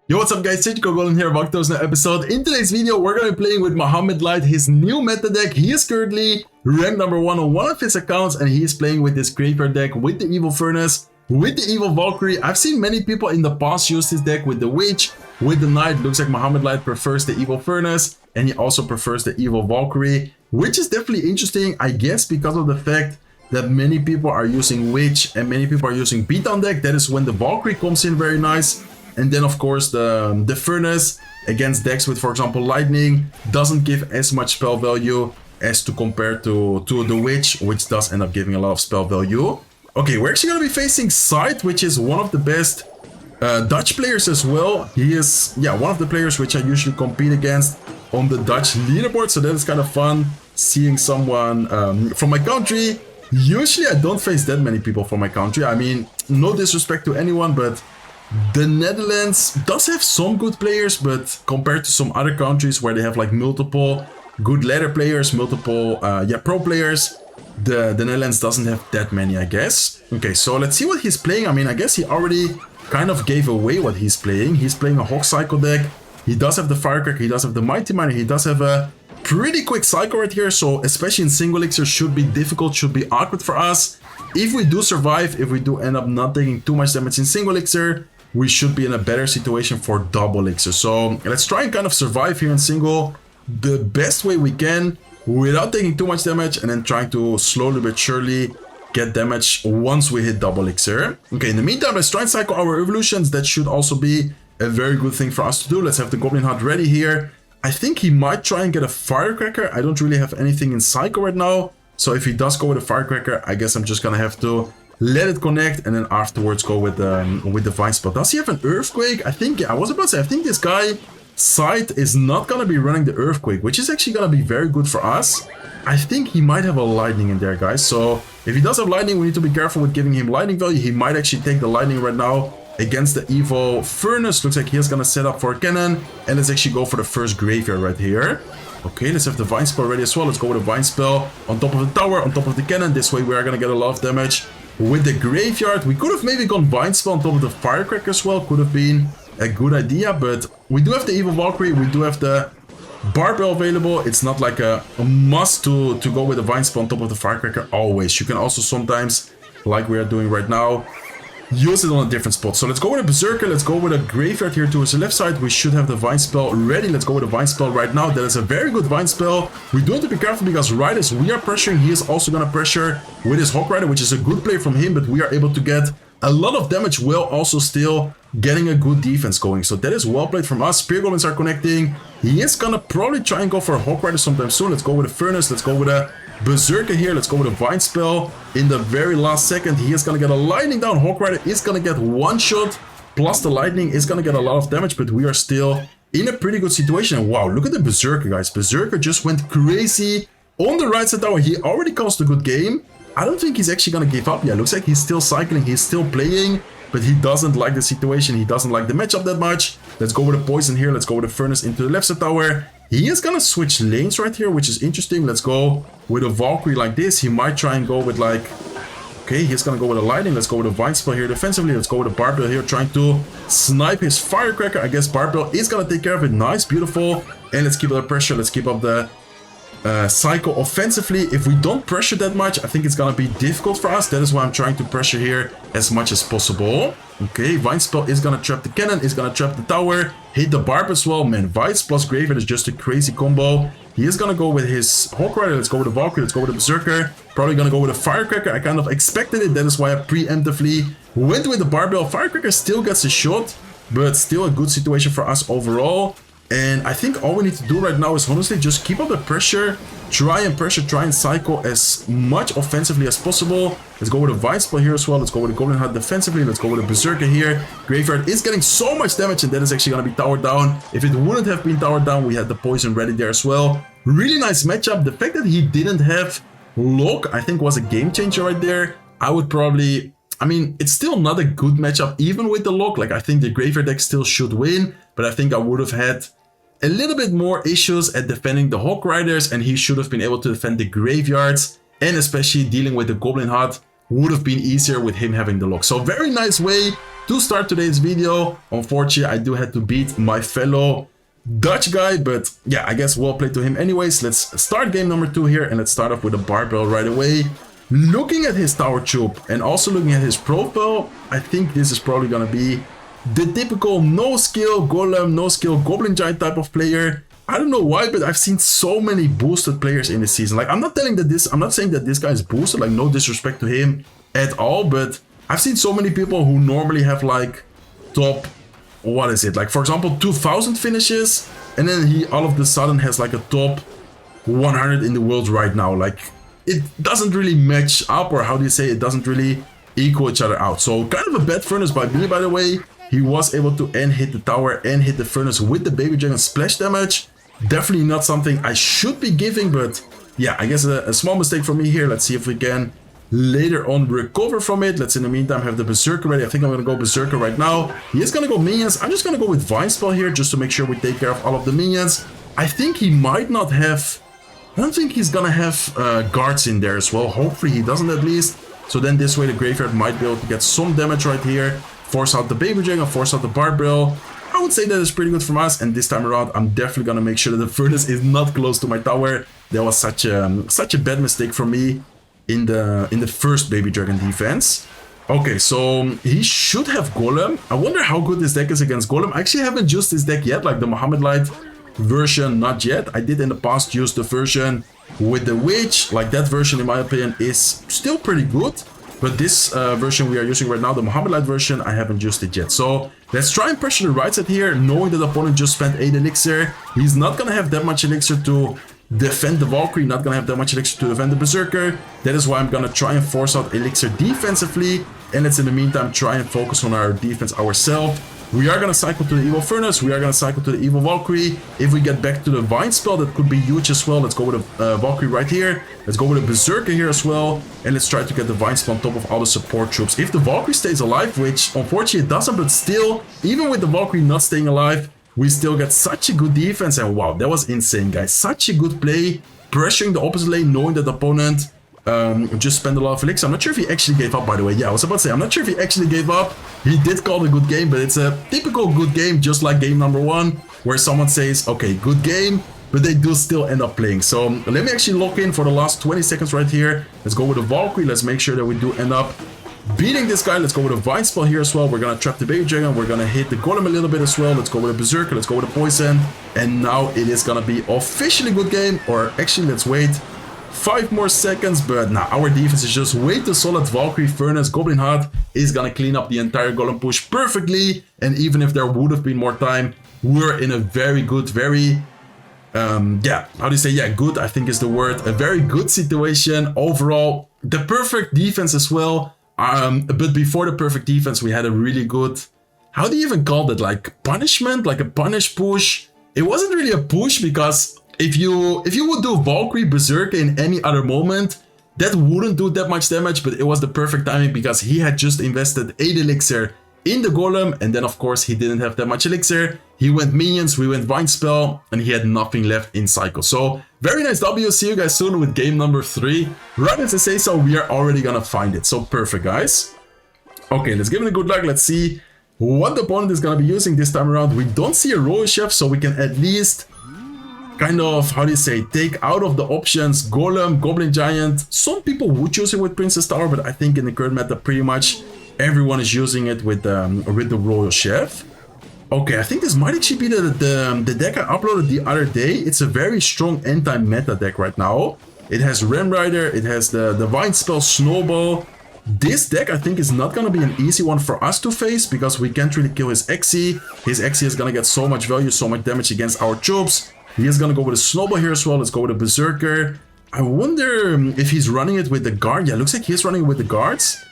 Yo, what's up guys, it's Goblin here, welcome to another episode. In today's video, we're going to be playing with Mohamed Light, his new meta deck. He is currently ranked number 1 on one of his accounts, and he is playing with this graveyard deck with the Evil Furnace, with the Evil Valkyrie. I've seen many people in the past use this deck with the Witch, with the Knight. Looks like Mohamed Light prefers the Evil Furnace, and he also prefers the Evil Valkyrie, which is definitely interesting, I guess, because of the fact that many people are using Witch and many people are using Beatdown deck. That is when the Valkyrie comes in very nice. And then, of course, the Furnace against decks with, for example, Lightning doesn't give as much spell value as to compare to the Witch, which does end up giving a lot of spell value. Okay, we're actually going to be facing Sight, which is one of the best Dutch players as well. He is, one of the players which I usually compete against on the Dutch leaderboard. So that is kind of fun, seeing someone from my country. Usually I don't face that many people from my country. I mean, no disrespect to anyone, but the Netherlands does have some good players, but compared to some other countries where they have like multiple good ladder players, multiple pro players, the Netherlands doesn't have that many, I guess. Okay, so let's see what he's playing. I mean, I guess he already kind of gave away what he's playing. He's playing a Hawk Cycle deck. He does have the Firecracker, he does have the Mighty Miner, he does have a pretty quick cycle right here, so especially in single elixir should be difficult, should be awkward for us. If we do survive, if we do end up not taking too much damage in single elixir, we should be in a better situation for double elixir. So let's try and kind of survive here in single the best way we can without taking too much damage, and then trying to slowly but surely get damage once we hit double elixir. Okay, in the meantime, let's try and cycle our evolutions. That should also be a very good thing for us to do. Let's have the Goblin Hut ready here. I think he might try and get a Firecracker. I don't really have anything in cycle right now, so if he does go with a Firecracker, I guess I'm just gonna have to let it connect and then afterwards go with the Vine Spell. Does he have an Earthquake? I think, I was about to say, I think this guy, Sight, is not gonna be running the Earthquake, which is actually gonna be very good for us. I think he might have a Lightning in there, guys. So if he does have Lightning, we need to be careful with giving him Lightning value. He might actually take the Lightning right now against the Evil Furnace. Looks like he's gonna set up for a cannon, and let's actually go for the first graveyard right here. Okay, let's have the Vine Spell ready as well. Let's go with a Vine Spell on top of the tower, on top of the cannon. This way we are gonna get a lot of damage with the graveyard. We could have maybe gone Vine Spell on top of the Firecracker as well. Could have been a good idea, but we do have the Evil Valkyrie. We do have the Barbell available. It's not like a must to go with the Vine Spell on top of the Firecracker always. You can also sometimes, like we are doing right now, use it on a different spot. So let's go with a Berserker. Let's go with a Graveyard here towards the left side. We should have the Vine Spell ready. Let's go with a Vine Spell right now. That is a very good Vine Spell. We do have to be careful because right as we are pressuring, he is also going to pressure with his Hawk Rider, which is a good play from him, but we are able to get a lot of damage while also still getting a good defense going. So that is well played from us. Spear Goblins are connecting. He is going to probably try and go for a Hawk Rider sometime soon. Let's go with a Furnace. Let's go with a Berserker here. Let's go with a Vine Spell. In the very last second, he is going to get a Lightning down. Hawk Rider is going to get one shot, plus the Lightning is going to get a lot of damage, but we are still in a pretty good situation. Wow, look at the Berserker, guys. Berserker just went crazy on the right side tower. He already caused a good game. I don't think he's actually going to give up. Yeah, looks like he's still cycling. He's still playing, but he doesn't like the situation. He doesn't like the matchup that much. Let's go with a Poison here. Let's go with a Furnace into the left side tower. He is gonna switch lanes right here, which is interesting. Let's go with a Valkyrie like this. He might try and go with like... Okay, he's gonna go with a Lightning. Let's go with a Vine Spell here defensively. Let's go with a Barbell here, trying to snipe his Firecracker. I guess Barbell is gonna take care of it. Nice, beautiful. And let's keep up the pressure. Let's keep up the cycle offensively. If we don't pressure that much, I think it's gonna be difficult for us. That is why I'm trying to pressure here as much as possible. Okay, Vine Spell is gonna trap the cannon, is gonna trap the tower, hit the Barb as well. Man, Vines plus Graveyard is just a crazy combo. He is gonna go with his Hawk Rider. Let's go with the Valkyrie. Let's go with the Berserker. Probably gonna go with a Firecracker. I kind of expected it. That is why I preemptively went with the Barbell. Firecracker still gets a shot, but still a good situation for us overall. And I think all we need to do right now is honestly just keep up the pressure, try and cycle as much offensively as possible. Let's go with a Vine Spell here as well. Let's go with a Goblin Hut defensively. Let's go with a Berserker here. Graveyard is getting so much damage, and that is actually going to be towered down. If it wouldn't have been towered down, we had the Poison ready there as well. Really nice matchup. The fact that he didn't have Lock, I think, was a game changer right there. I would probably... I mean, it's still not a good matchup, even with the Lock. Like, I think the Graveyard deck still should win, but I think I would have had a little bit more issues at defending the Hawk Riders, and he should have been able to defend the Graveyards, and especially dealing with the Goblin Hut would have been easier with him having the Lock. So very nice way to start today's video. Unfortunately, I do have to beat my fellow Dutch guy, but yeah, I guess well played to him anyways. Let's start game number 2 here, and let's start off with a barbell right away. Looking at his tower troop and also looking at his profile, I think this is probably gonna be the typical no skill golem, no skill goblin giant type of player. I don't know why, but I've seen so many boosted players in this season. Like, I'm not saying that this guy is boosted, like no disrespect to him at all, but I've seen so many people who normally have like top, what is it? Like, for example, 2000 finishes, and then he all of a sudden has like a top 100 in the world right now. Like, it doesn't really match up, or how do you say, it doesn't really equal each other out. So kind of a bad furnace by me, by the way. He was able to hit the tower and hit the furnace with the baby dragon splash damage. Definitely not something I should be giving, but yeah, I guess a small mistake for me here. Let's see if we can later on recover from it. Let's in the meantime have the berserker ready. I think I'm gonna go berserker right now. He is gonna go minions. I'm just gonna go with vine spell here just to make sure we take care of all of the minions. I think he might not have, I don't think he's gonna have guards in there as well. Hopefully he doesn't at least. So then this way the graveyard might be able to get some damage right here. Force out the baby dragon, force out the barbell. I would say that is pretty good from us, and this time around I'm definitely gonna make sure that the furnace is not close to my tower. That was such a bad mistake for me in the first baby dragon defense. Okay, so he should have golem. I wonder how good this deck is against golem. I actually haven't used this deck yet, like the Mohamed Light version, not yet. I did in the past use the version with the witch. Like, that version in my opinion is still pretty good. But this version we are using right now, the Mohamed Light version, I haven't used it yet. So let's try and pressure the right side here, knowing that the opponent just spent 8 elixir. He's not going to have that much elixir to defend the Valkyrie, not going to have that much elixir to defend the Berserker. That is why I'm going to try and force out elixir defensively. And let's in the meantime try and focus on our defense ourselves. We are going to cycle to the Evil Furnace. We are going to cycle to the Evil Valkyrie. If we get back to the Vine spell, that could be huge as well. Let's go with a Valkyrie right here. Let's go with a Berserker here as well. And let's try to get the Vine spell on top of all the support troops. If the Valkyrie stays alive, which unfortunately it doesn't, but still, even with the Valkyrie not staying alive, we still get such a good defense. And wow, that was insane, guys. Such a good play. Pressuring the opposite lane, knowing that the opponent just spend a lot of elixir. I'm not sure if he actually gave up, by the way. Yeah, I was about to say, I'm not sure if he actually gave up. He did call it a good game, but it's a typical good game, just like game number 1, where someone says, okay, good game, but they do still end up playing. So let me actually lock in for the last 20 seconds right here. Let's go with the Valkyrie. Let's make sure that we do end up beating this guy. Let's go with a Vine spell here as well. We're gonna trap the baby dragon. We're gonna hit the golem a little bit as well. Let's go with a berserker. Let's go with a poison. And now it is gonna be officially good game. Or actually, let's wait 5 more seconds, but now our defense is just way too solid. Valkyrie, Furnace, Goblin Hut is gonna clean up the entire golem push perfectly. And even if there would have been more time, we're in a very good, very yeah, how do you say, yeah, good, I think is the word. A very good situation overall. The perfect defense as well. But before the perfect defense, we had a really good, how do you even call that, like punishment, like a punish push. It wasn't really a push, because if you would do Valkyrie, Berserker in any other moment, that wouldn't do that much damage, but it was the perfect timing because he had just invested 8 elixir in the golem, and then of course he didn't have that much elixir. He went minions, we went Vine spell, and he had nothing left in cycle. So very nice W. See you guys soon with game number 3. Right as I say so, we are already gonna find it. So perfect, guys. Okay, let's give it a good luck. Let's see what the opponent is gonna be using this time around. We don't see a Royal Chef, so we can at least kind of, how do you say, take out of the options Golem, Goblin Giant. Some people would choose it with Princess Tower, but I think in the current meta pretty much everyone is using it with the Royal Chef. Okay, I think this might actually be the deck I uploaded the other day. It's a very strong anti-meta deck right now. It has Ram Rider, it has the Vine spell, Snowball. This deck I think is not gonna be an easy one for us to face, because we can't really kill his Exi. His Exi is gonna get so much value, so much damage against our troops. He is gonna go with a Snowball here as well. Let's go with a Berserker. I wonder if he's running it with the guard. Yeah, looks like he's running it with the guards.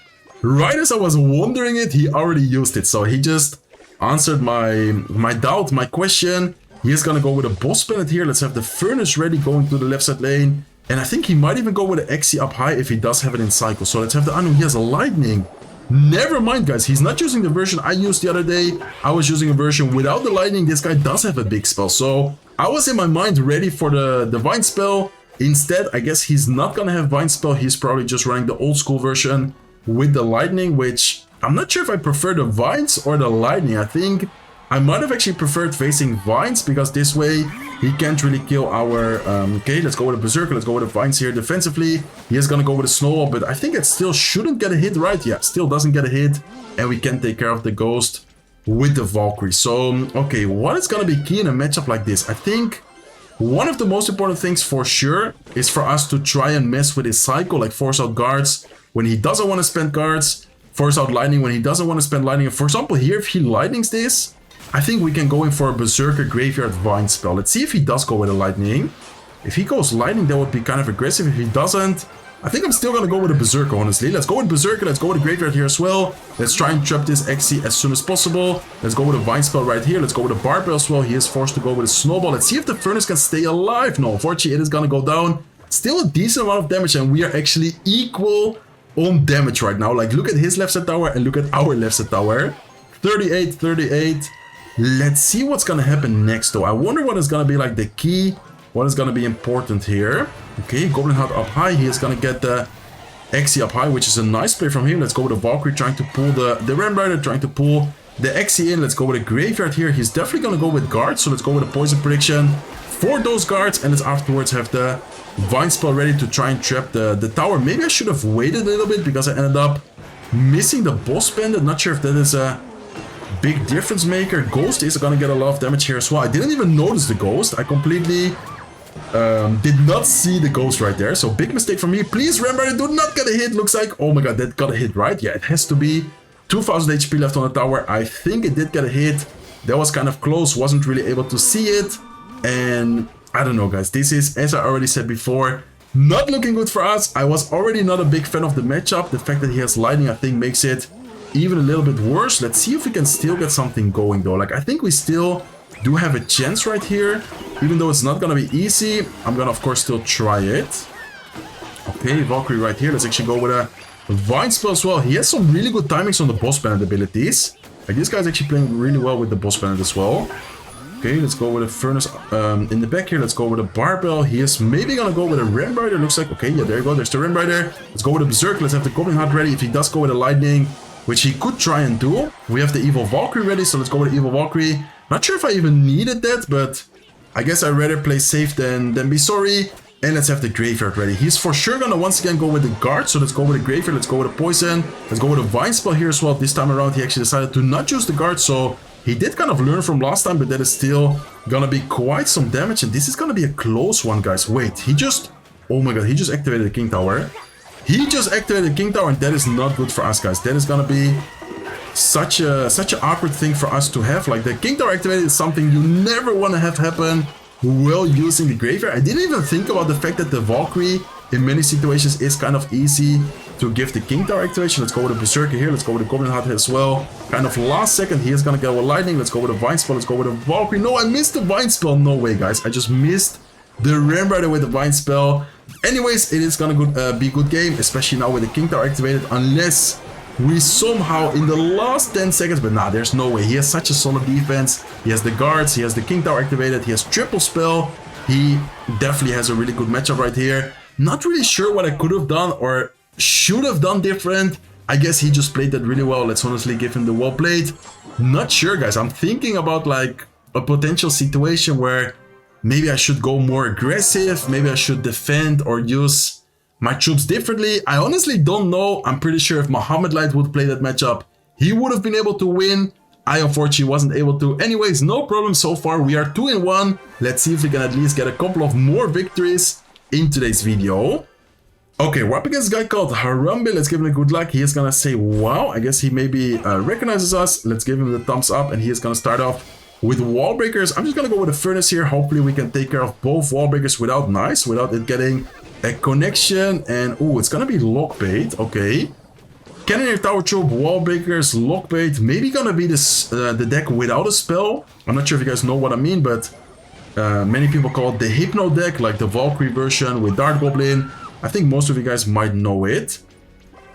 Right as I was wondering it, he already used it. So he just answered my doubt, my question. He is gonna go with a Boss Planet here. Let's have the Furnace ready going to the left side lane. And I think he might even go with an Exi up high if he does have it in cycle. So let's have the Anu. He has a Lightning. Never mind, guys. He's not using the version I used the other day. I was using a version without the Lightning. This guy does have a big spell. So I was in my mind ready for the Vine spell. Instead, I guess he's not gonna have Vine spell. He's probably just running the old school version with the Lightning, which I'm not sure if I prefer the Vines or the Lightning. I think I might have actually preferred facing Vines because this way he can't really kill our... okay, let's go with a Berserker. Let's go with the Vines here defensively. He is going to go with a Snowball, but I think it still shouldn't get a hit, right? Yeah, still doesn't get a hit. And we can take care of the Ghost with the Valkyrie. So, okay, what is going to be key in a matchup like this? I think one of the most important things for sure is for us to try and mess with his cycle, like force out guards when he doesn't want to spend guards, force out lightning when he doesn't want to spend lightning. For example, here, if he lightnings this, I think we can go in for a Berserker Graveyard Vine spell. Let's see if he does go with a lightning. If he goes lightning, that would be kind of aggressive. If he doesn't, I think I'm still going to go with a Berserker, honestly. Let's go with Berserker. Let's go with a Graveyard here as well. Let's try and trap this Xe as soon as possible. Let's go with a Vine spell right here. Let's go with a Barbell as well. He is forced to go with a Snowball. Let's see if the Furnace can stay alive. No, unfortunately, it is going to go down. Still a decent amount of damage, and we are actually equal on damage right now. Like, look at his left side tower and look at our left side tower. 38, 38. Let's see what's gonna happen next though. I wonder what is gonna be like the key, what is gonna be important here. Okay, Goblin Heart up high. He is gonna get the Xe up high, which is a nice play from him. Let's go with a Valkyrie trying to pull the Ram Rider, trying to pull the Xe in. Let's go with a Graveyard here. He's definitely gonna go with guards, so let's go with a Poison Prediction for those guards, and let's afterwards have the Vine spell ready to try and trap the tower. Maybe I should have waited a little bit because I ended up missing the Boss Bandit. Not sure if that is a big difference maker. Ghost is gonna get a lot of damage here as well. I didn't even notice the Ghost. I completely did not see the Ghost right there. So big mistake from me. Please remember, do not get a hit. Looks like, oh my god, that got a hit, right? Yeah, it has to be 2000 HP left on the tower. I think it did get a hit. That was kind of close. Wasn't really able to see it. And I don't know, guys. This is, as I already said before, not looking good for us. I was already not a big fan of the matchup. The fact that he has lightning, I think, makes it even a little bit worse. Let's see if we can still get something going though. Like, I think we still do have a chance right here, even though it's not gonna be easy. I'm gonna of course still try it. Okay, Valkyrie right here. Let's actually go with a Vine spell as well. He has some really good timings on the Boss Bandit abilities. Like, this guy's actually playing really well with the Boss Bandit as well. Okay, let's go with a Furnace in the back here. Let's go with a Barbell. He is maybe gonna go with a Ram Rider. Looks like, okay, yeah, there you go. There's the Ram Rider. Let's go with a Berserk. Let's have the Goblin Heart ready. If he does go with a Lightning, which he could try and do, we have the Evil Valkyrie ready, so let's go with the Evil Valkyrie. Not sure if I even needed that, but I guess I'd rather play safe than be sorry. And let's have the Graveyard ready. He's for sure gonna once again go with the guard, so let's go with the Graveyard, let's go with a Poison, let's go with a Vine spell here as well. This time around he actually decided to not use the guard, so he did kind of learn from last time, but that is still gonna be quite some damage, and this is gonna be a close one, guys. Wait, he just, oh my god, he just activated the King Tower. He just activated the King Tower, and that is not good for us, guys. That is gonna be such an awkward thing for us to have. Like, the King Tower activated is something you never want to have happen while using the Graveyard. I didn't even think about the fact that the Valkyrie in many situations is kind of easy to give the King Tower activation. Let's go with a Berserker here. Let's go with a Goblin Heart as well. Kind of last second, he is gonna go with Lightning. Let's go with a Vine spell. Let's go with a Valkyrie. No, I missed the Vine spell. No way, guys. I just missed the Ram Rider with the Vine spell. Anyways, it is gonna be a good game, especially now with the King Tower activated, unless we somehow in the last 10 seconds, but nah, there's no way. He has such a solid defense. He has the guards, he has the King Tower activated, he has triple spell. He definitely has a really good matchup right here. Not really sure what I could have done or should have done different. I guess he just played that really well. Let's honestly give him the well played. Not sure, guys. I'm thinking about like a potential situation where maybe I should go more aggressive, maybe I should defend or use my troops differently. I honestly don't know. I'm pretty sure if Mohamed Light would play that matchup, he would have been able to win. I unfortunately wasn't able to. Anyways, no problem so far. We are 2-1. Let's see if we can at least get a couple of more victories in today's video. Okay, we're up against a guy called Harambe. Let's give him a good luck. He is gonna say, wow. I guess he maybe recognizes us. Let's give him the thumbs up, and he is gonna start off with wall breakers. I'm just gonna go with a Furnace here. Hopefully we can take care of both wall breakers without it getting a connection. And oh, it's gonna be lockbait. Okay, Cannoneer Tower Troop, wall breakers, lockbait. Maybe gonna be this the deck without a spell. I'm not sure if you guys know what I mean, but many people call it the Hypno deck, like the Valkyrie version with Dart Goblin. I think most of you guys might know it.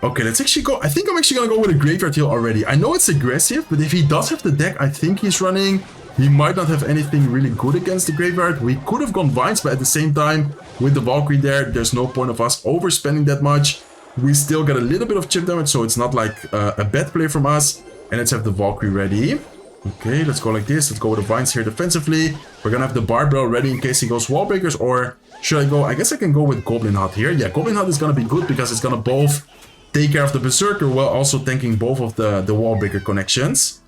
Okay, let's actually go. I think I'm actually gonna go with a Graveyard Heal already. I know it's aggressive, but if he does have the deck I think he's running, he might not have anything really good against the Graveyard. We could have gone Vines, but at the same time, with the Valkyrie there, there's no point of us overspending that much. We still get a little bit of chip damage, so it's not like a bad play from us. And let's have the Valkyrie ready. Okay, let's go like this. Let's go with the Vines here defensively. We're gonna have the Barbell ready in case he goes wall breakers, or should I go? I guess I can go with Goblin Hut here. Yeah, Goblin Hut is gonna be good because it's gonna both take care of the Berserker while also tanking both of the wall breaker connections.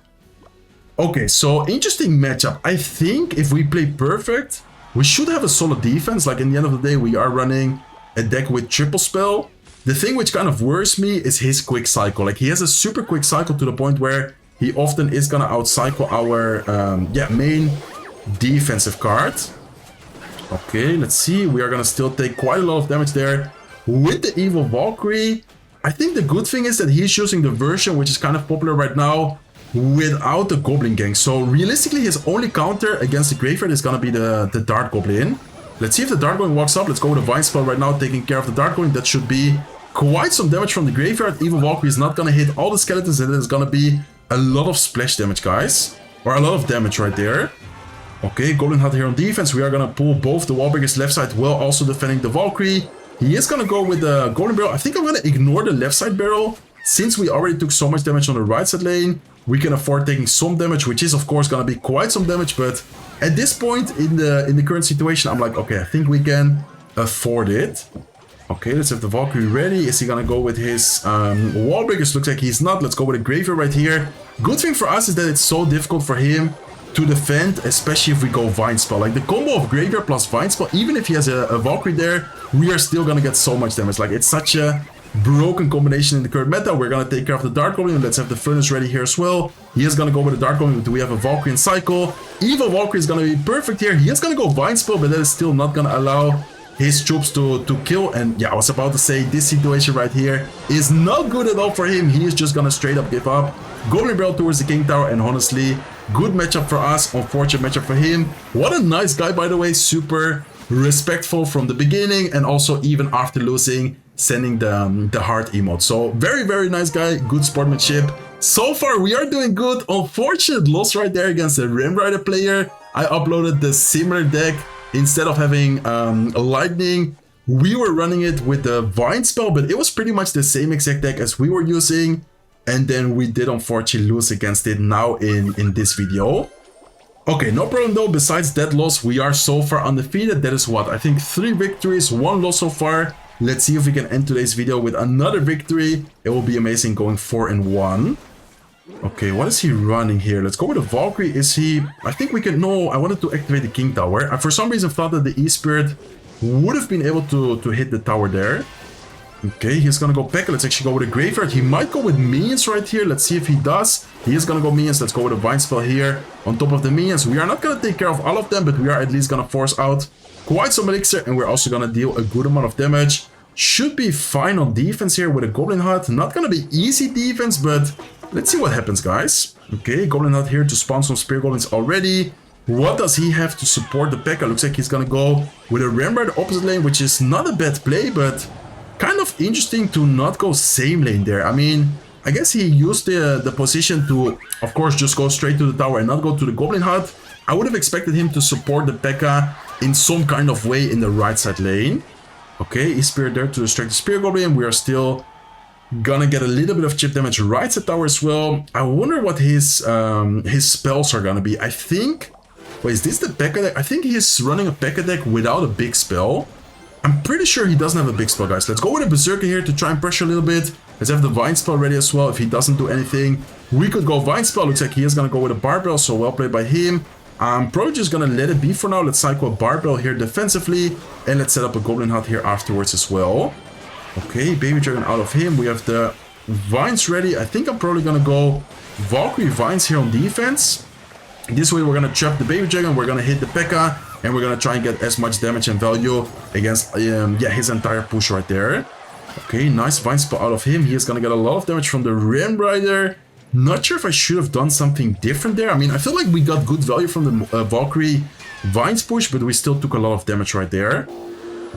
Okay, so interesting matchup. I think if we play perfect, we should have a solid defense. Like in the end of the day, we are running a deck with triple spell. The thing which kind of worries me is his quick cycle. Like he has a super quick cycle to the point where he often is gonna outcycle our main defensive card. Okay, let's see. We are gonna still take quite a lot of damage there with the Evil Valkyrie. I think the good thing is that he's using the version which is kind of popular right now without the Goblin Gang. So realistically, his only counter against the Graveyard is gonna be the Dart Goblin. Let's see if the Dart Goblin walks up. Let's go with the Vine Spell right now, taking care of the Dart Goblin. That should be quite some damage from the Graveyard. Evil Valkyrie is not gonna hit all the skeletons, and it's gonna be a lot of splash damage, guys. Or a lot of damage right there. Okay, Goblin Hut here on defense. We are gonna pull both the wall breakers left side while also defending the Valkyrie. He is gonna go with the Golden Barrel. I think I'm gonna ignore the left side barrel. Since we already took so much damage on the right side lane, we can afford taking some damage, which is of course gonna be quite some damage, but at this point in the current situation, I'm like, okay, I think we can afford it. Okay, let's have the Valkyrie ready. Is he gonna go with his wall breakers? Looks like he's not. Let's go with a Graveyard right here. Good thing for us is that it's so difficult for him to defend, especially if we go Vine Spell. Like the combo of Graveyard plus Vine Spell, even if he has a Valkyrie there, we are still gonna get so much damage. Like it's such a broken combination in the current meta. We're gonna take care of the Dark Goblin. Let's have the Furnace ready here as well. He is gonna go with the Dark Goblin. Do we have a Valkyrie in cycle? Evil Valkyrie is gonna be perfect here. He is gonna go Vine Spell, but that is still not gonna allow his troops to kill. And yeah, I was about to say, this situation right here is not good at all for him. He is just gonna straight up give up. Goblin Barrel towards the King Tower, and honestly, good matchup for us, unfortunate matchup for him. What a nice guy, by the way, super respectful from the beginning, and also even after losing, sending the heart emote. So very, very nice guy, good sportsmanship. So far, we are doing good. Unfortunate loss right there against the Ram Rider player. I uploaded the similar deck. Instead of having a Lightning, we were running it with the Vine Spell, but it was pretty much the same exact deck as we were using. And then we did unfortunately lose against it now in this video. Okay, no problem though. Besides that loss, we are so far undefeated. That is what, I think 3 victories, 1 loss so far. Let's see if we can end today's video with another victory. It will be amazing going 4-1. Okay, what is he running here? Let's go with the Valkyrie. Is he... I think we can... No, I wanted to activate the King Tower. I for some reason thought that the E-Spirit would have been able to hit the tower there. Okay, he's gonna go back. Let's actually go with a Graveyard. He might go with Minions right here. Let's see if he does. He is gonna go Minions. Let's go with a Vine Spell here on top of the Minions. We are not gonna take care of all of them, but we are at least gonna force out quite some Elixir, and we're also gonna deal a good amount of damage. Should be fine on defense here with a Goblin Hut. Not gonna be easy defense, but let's see what happens, guys. Okay, Goblin Hut here to spawn some Spear Goblins already. What does he have to support the P.E.K.K.A? Looks like he's gonna go with a Ram Rider opposite lane, which is not a bad play, but kind of interesting to not go same lane there. I mean, I guess he used the position to, of course, just go straight to the tower and not go to the Goblin Hut. I would have expected him to support the P.E.K.K.A in some kind of way in the right side lane. Okay, he's Spear there to distract the Spear Goblin. We are still gonna get a little bit of chip damage right side tower as well. I wonder what his spells are gonna be. I think... Wait, is this the P.E.K.K.A deck? I think he's running a P.E.K.K.A deck without a big spell. I'm pretty sure he doesn't have a big spell, guys. Let's go with a Berserker here to try and pressure a little bit. Let's have the Vine Spell ready as well. If he doesn't do anything, we could go Vine Spell. Looks like he is gonna go with a Barbell, so well played by him. I'm probably just gonna let it be for now. Let's cycle a Barbell here defensively, and let's set up a Goblin Hut here afterwards as well. Okay, Baby Dragon out of him. We have the Vines ready. I think I'm probably gonna go Valkyrie Vines here on defense. This way we're gonna trap the Baby Dragon, we're gonna hit the P.E.K.K.A, and we're gonna try and get as much damage and value against his entire push right there. Okay, nice Vine Spell out of him. He is gonna get a lot of damage from the Ram Rider. Not sure if I should have done something different there. I mean, I feel like we got good value from the Valkyrie Vines push, but we still took a lot of damage right there.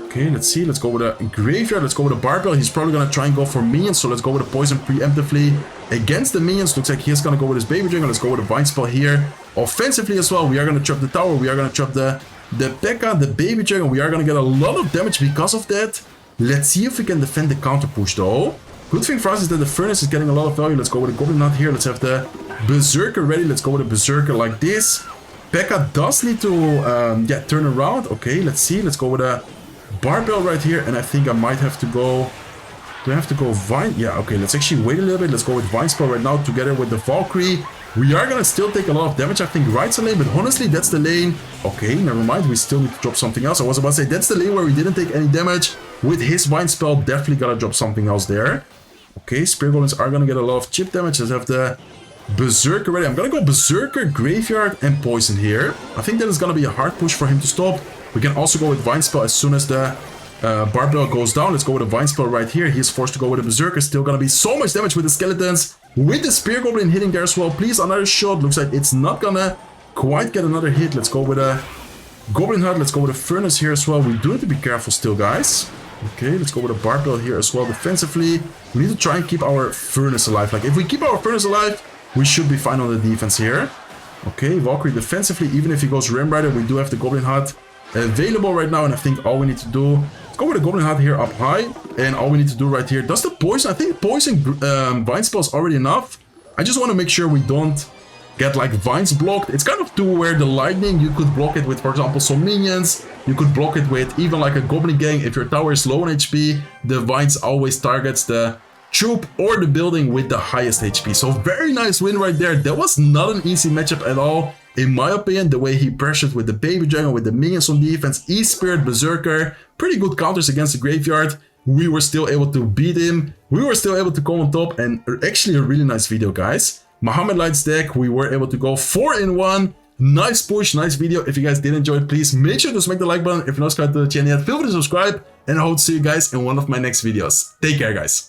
Okay, let's see. Let's go with a Graveyard. Let's go with a Barbell. He's probably going to try and go for Minions, so let's go with a Poison preemptively against the Minions. Looks like he's going to go with his Baby Dragon. Let's go with a Vine Spell here. Offensively as well, we are going to trap the tower. We are going to trap the P.E.K.K.A, the Baby Dragon. We are going to get a lot of damage because of that. Let's see if we can defend the counter push though. Good thing for us is that the Furnace is getting a lot of value. Let's go with the Goblin Nut here. Let's have the Berserker ready. Let's go with the Berserker like this. P.E.K.K.A does need to turn around. Okay, let's see. Let's go with a Barbell right here. And I think I might have to go... Do I have to go Vine? Yeah, okay. Let's actually wait a little bit. Let's go with Vine Spell right now together with the Valkyrie. We are going to still take a lot of damage, I think, right's a lane. But honestly, that's the lane. Okay, never mind. We still need to drop something else. I was about to say, that's the lane where we didn't take any damage. With his Vine Spell, definitely got to drop something else there. Okay, Spear Goblins are going to get a lot of chip damage. Let's have the Berserker ready. I'm going to go Berserker, Graveyard, and Poison here. I think that is going to be a hard push for him to stop. We can also go with Vine Spell as soon as the Barbell goes down. Let's go with a Vine Spell right here. He's forced to go with a Berserker. Still going to be so much damage with the Skeletons. With the Spear Goblin hitting there as well. Please, another shot. Looks like it's not going to quite get another hit. Let's go with a Goblin Hut. Let's go with a Furnace here as well. We do need to be careful still, guys. Okay, let's go with a Barbell here as well defensively. We need to try and keep our Furnace alive. Like, if we keep our Furnace alive, we should be fine on the defense here. Okay, Valkyrie defensively. Even if he goes Ram Rider, we do have the Goblin Hut available right now. And I think all we need to do... Let's go with the Goblin Hut here up high. And all we need to do right here... Does the Poison... I think Poison Vine Spell is already enough. I just want to make sure we don't get like Vines blocked. It's kind of to where the Lightning, you could block it with, for example, some minions. You could block it with even like a Goblin Gang. If your tower is low on HP, the Vines always targets the troop or the building with the highest HP. So very nice win right there. That was not an easy matchup at all. In my opinion, the way he pressured with the Baby Dragon, with the minions on defense, E-Spirit, Berserker, pretty good counters against the Graveyard. We were still able to beat him. We were still able to come on top, and actually a really nice video, guys. Mohamed Light's deck, we were able to go 4-in-1. Nice push, nice video. If you guys did enjoy it, please make sure to smack the like button. If you're not subscribed to the channel yet, feel free to subscribe. And I hope to see you guys in one of my next videos. Take care, guys.